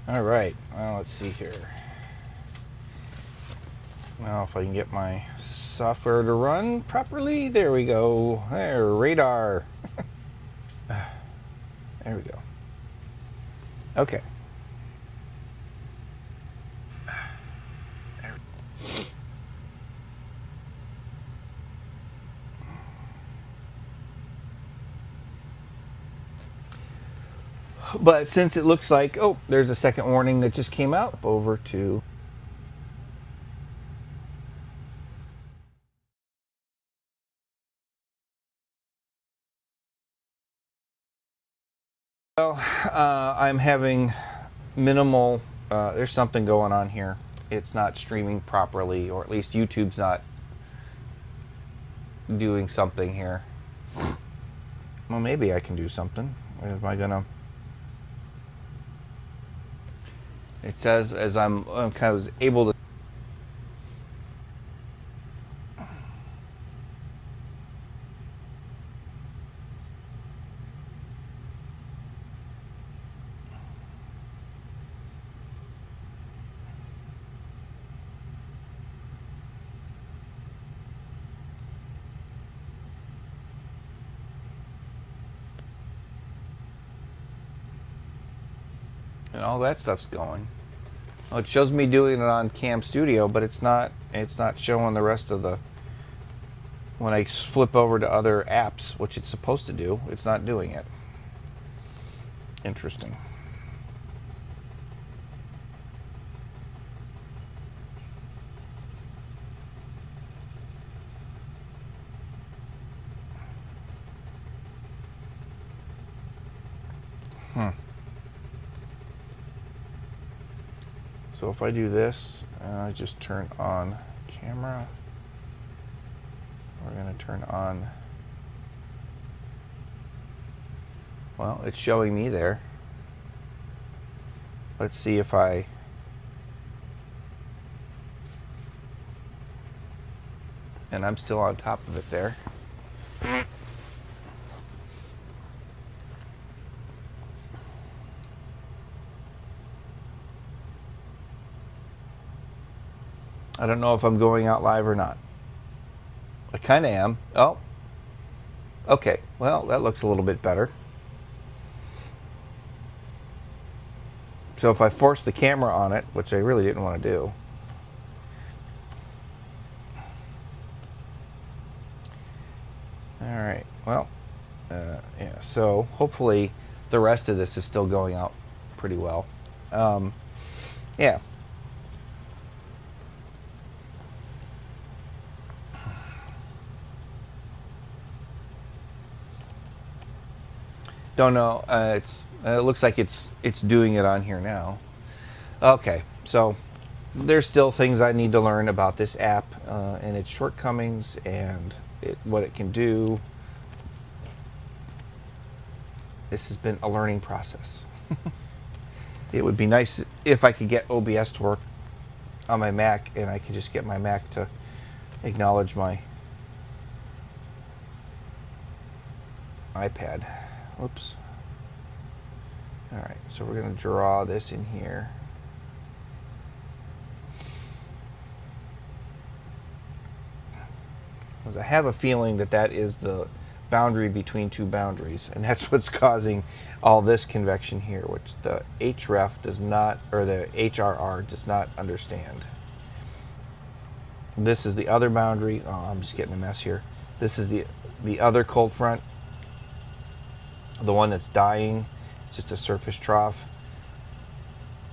All right, well, let's see here. Well, if I can get my software to run properly, there we go. There, radar. There we go. Okay. But since it looks like, oh, there's a second warning that just came out, over to well, I'm having minimal, there's something going on here. It's not streaming properly, or at least YouTube's not doing something here. Well, maybe I can do something. Am I gonna? It says as I'm kind of able to. And all that stuff's going. Well, it shows me doing it on Cam Studio, but it's not showing the rest of the. When I flip over to other apps, which it's supposed to do, it's not doing it. Interesting. So if I do this, and I just turn on camera, we're going to turn on, well, it's showing me there. Let's see if I, and I'm still on top of it there. I don't know if I'm going out live or not. I kind of am. Oh, okay. Well, that looks a little bit better. So if I force the camera on it, which I really didn't want to do. All right. Well, yeah. So hopefully the rest of this is still going out pretty well. Yeah. Don't know. It looks like it's doing it on here now. Okay, so there's still things I need to learn about this app and its shortcomings and what it can do. This has been a learning process. It would be nice if I could get OBS to work on my Mac and I could just get my Mac to acknowledge my iPad. Oops. All right, so we're going to draw this in here. Because I have a feeling that that is the boundary between two boundaries, and that's what's causing all this convection here, which the href does not, or the HRR does not understand. This is the other boundary. Oh, I'm just getting a mess here. This is the other cold front, the one that's dying. It's just a surface trough.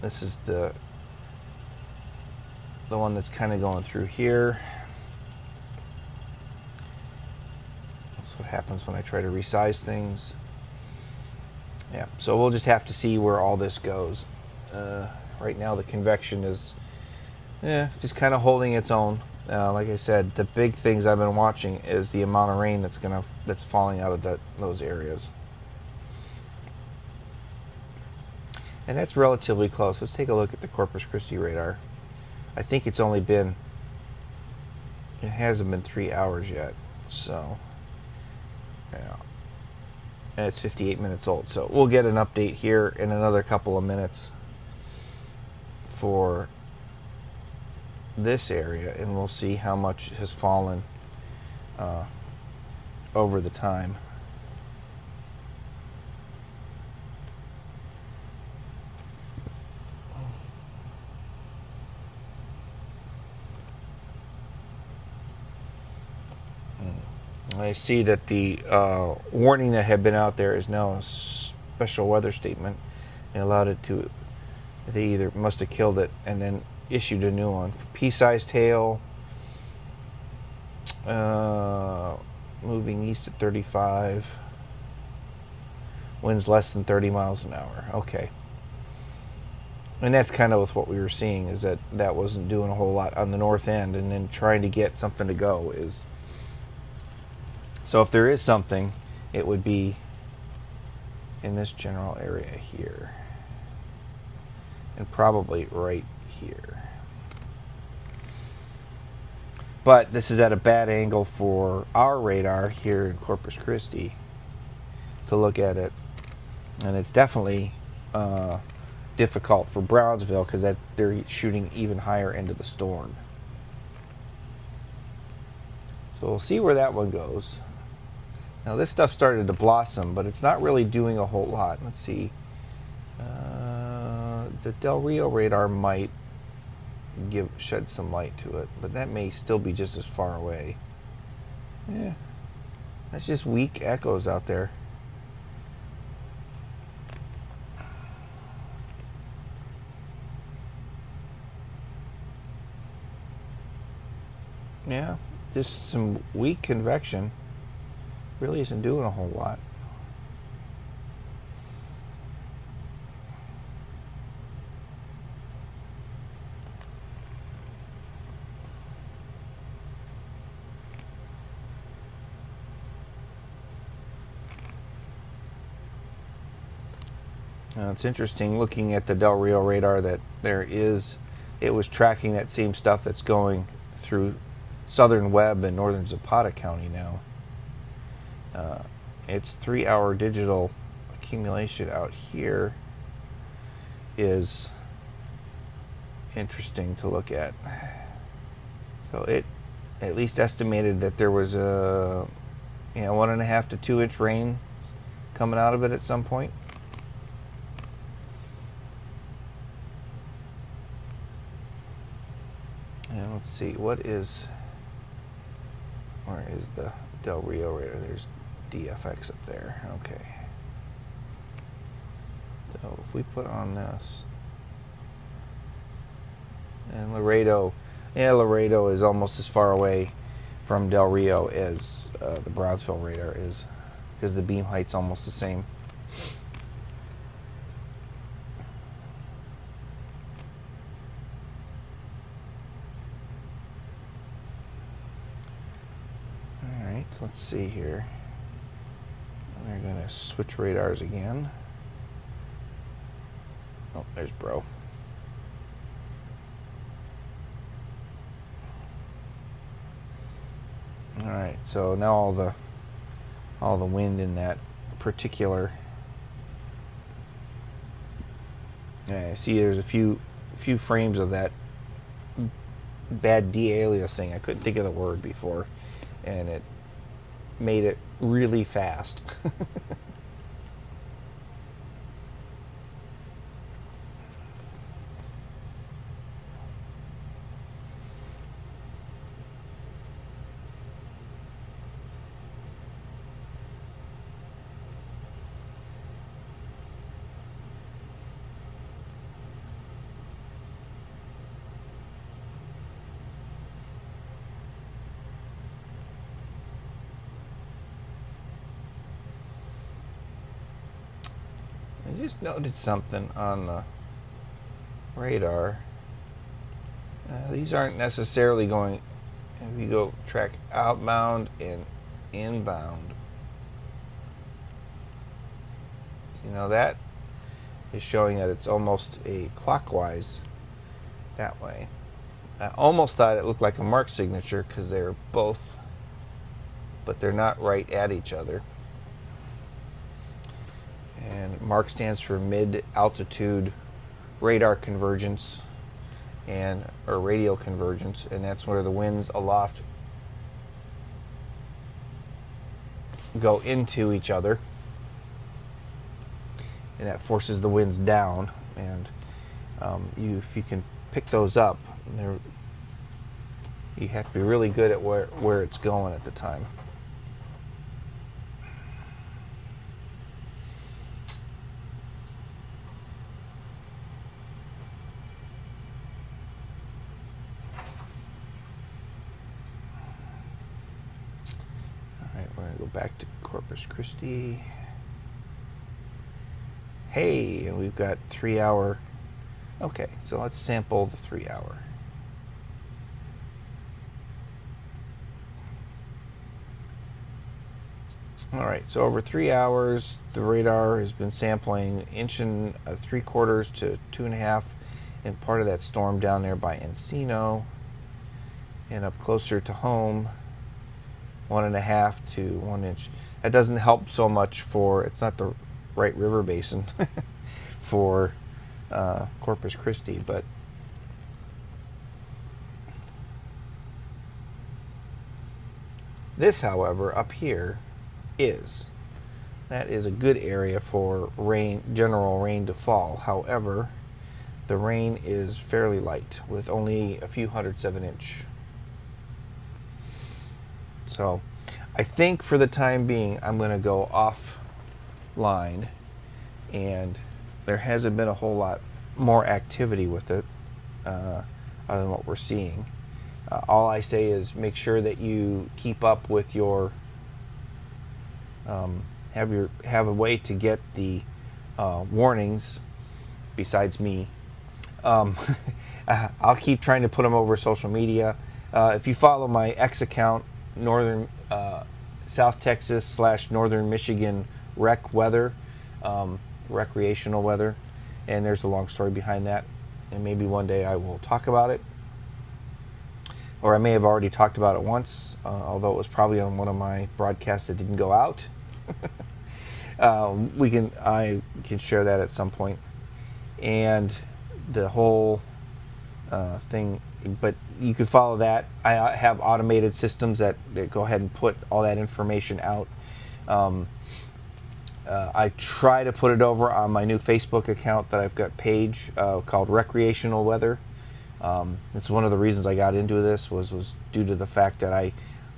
This is the one that's kind of going through here. That's what happens when I try to resize things. Yeah, so we'll just have to see where all this goes. Right now the convection is just kind of holding its own. Like I said, the big things I've been watching is the amount of rain that's falling out of those areas. And that's relatively close. Let's take a look at the Corpus Christi radar. I think it hasn't been 3 hours yet. So, yeah. And it's 58 minutes old. So we'll get an update here in another couple of minutes. for this area, and we'll see how much has fallen over the time. I see that the warning that had been out there is now a special weather statement. They allowed it to, they either must have killed it and then issued a new one. Pea-sized hail, moving east at 35, winds less than 30 miles an hour. Okay. And that's kind of with what we were seeing, is that that wasn't doing a whole lot on the north end, and then trying to get something to go is... So if there is something, it would be in this general area here. And probably right here. But this is at a bad angle for our radar here in Corpus Christi to look at it. And it's definitely difficult for Brownsville because they're shooting even higher into the storm. So we'll see where that one goes. Now this stuff started to blossom, but it's not really doing a whole lot. Let's see. The Del Rio radar might shed some light to it, but that may still be just as far away. Yeah, that's just weak echoes out there. Yeah, just some weak convection. Really isn't doing a whole lot. Now it's interesting looking at the Del Rio radar that it was tracking that same stuff that's going through southern Webb and northern Zapata County now. Its 3-hour digital accumulation out here is interesting to look at. So it at least estimated that there was a 1.5 to 2 inch rain coming out of it at some point. And let's see, where is the Del Rio radar? There's DFX up there. Okay. So if we put on this, and Laredo is almost as far away from Del Rio as the Brownsville radar is, because the beam height's almost the same. All right, let's see here. We're going to switch radars again. Oh, there's Bro. All right, so now all the wind in that particular. Yeah, I see there's a few frames of that bad de-aliasing. I couldn't think of the word before, and it made it really fast. I just noted something on the radar. These aren't necessarily going, if you go track outbound and inbound, you know, that is showing that it's almost a clockwise that way. I almost thought it looked like a mark signature because they're both, but they're not right at each other. And MARC stands for Mid Altitude Radar Convergence. or radial convergence, and that's where the winds aloft go into each other, and that forces the winds down. And if you can pick those up, you have to be really good at where it's going at the time. We're going to go back to Corpus Christi. Hey, and we've got 3 hour. Okay, so let's sample the 3 hour. All right, so over 3 hours, the radar has been sampling 1.75 to 2.5, and part of that storm down there by Encino, and up closer to home, 1.5 to 1 inch. That doesn't help so much for, it's not the right river basin for Corpus Christi, but this, however, up here that is a good area for rain, general rain to fall. However, the rain is fairly light with only a few hundredths of an inch. So I think for the time being, I'm going to go offline, and there hasn't been a whole lot more activity with it other than what we're seeing. All I say is make sure that you keep up with your, have a way to get the warnings besides me. I'll keep trying to put them over social media. If you follow my X account, Northern South Texas / Northern Michigan rec weather, recreational weather, and there's a long story behind that, and maybe one day I will talk about it, or I may have already talked about it once, although it was probably on one of my broadcasts that didn't go out. I can share that at some point, and the whole thing. But you can follow that. I have automated systems that go ahead and put all that information out. I try to put it over on my new Facebook account that I've got page called Recreational Weather. It's one of the reasons I got into this was due to the fact that I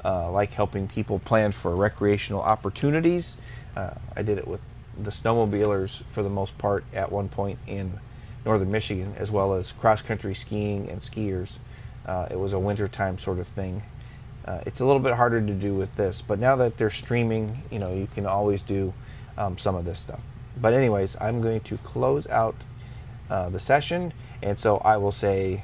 like helping people plan for recreational opportunities. I did it with the snowmobilers for the most part at one point in Northern Michigan, as well as cross-country skiing and skiers. It was a wintertime sort of thing. It's a little bit harder to do with this, but now that they're streaming, you can always do some of this stuff. But anyways, I'm going to close out the session, and so I will say